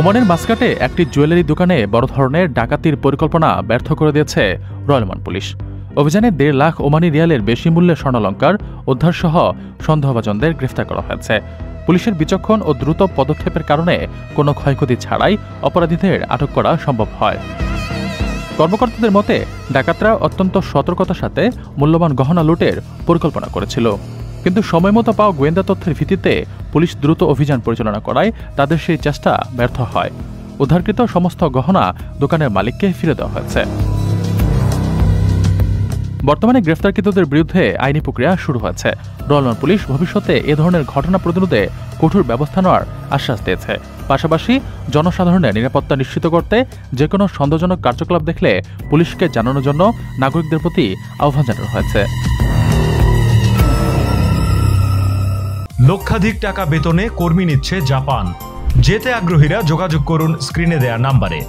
ওমানের মাস্কাটে একটি জুয়েলারি দোকানে বড় ধরনের ডাকাতির পরিকল্পনা ব্যর্থ করে দিয়েছে রয়্যাল ওমান পুলিশ। অভিযানে 1.5 লাখ ওমানি রিয়ালের বেশি মূল্যের স্বর্ণালঙ্কার উদ্ধারসহ সন্দেহভাজনদের গ্রেফতার করা হয়েছে। পুলিশের বিচক্ষণ ও দ্রুত পদক্ষেপের কারণে কোনো ক্ষয়ক্ষতি ছাড়াই অপরাধীদের আটক করা সম্ভব হয়। কর্মকর্তাদের মতে, ডাকাতরা অত্যন্ত সতর্কতার সাথে মূল্যবান গহনা লুটের পরিকল্পনা করেছিল, কিন্তু সময়মতো পাওয়া গোয়েন্দা তথ্যের ভিত্তিতে পুলিশ দ্রুত অভিযান পরিচালনা করায় তাদের সেই চেষ্টা ব্যর্থ হয়। উদ্ধারকৃত সমস্ত গহনা দোকানের মালিককে ফিরে দেওয়া হয়েছে। বর্তমানে গ্রেফতারকৃতদের বিরুদ্ধে আইনি প্রক্রিয়া শুরু হয়েছে। রয়্যাল ওমান পুলিশ ভবিষ্যতে এ ধরনের ঘটনা প্রতিরোধে কঠোর ব্যবস্থা নেওয়ার আশ্বাস দিয়েছে। পাশাপাশি জনসাধারণের নিরাপত্তা নিশ্চিত করতে যেকোনো সন্দেহজনক কার্যকলাপ দেখলে পুলিশকে জানানোর জন্য নাগরিকদের প্রতি আহ্বান জানানো হয়েছে। লক্ষাধিক টাকা বেতনে কর্মী নিচ্ছে জাপান। যেতে আগ্রহীরা যোগাযোগ করুন স্ক্রিনে দেয়া নাম্বারে।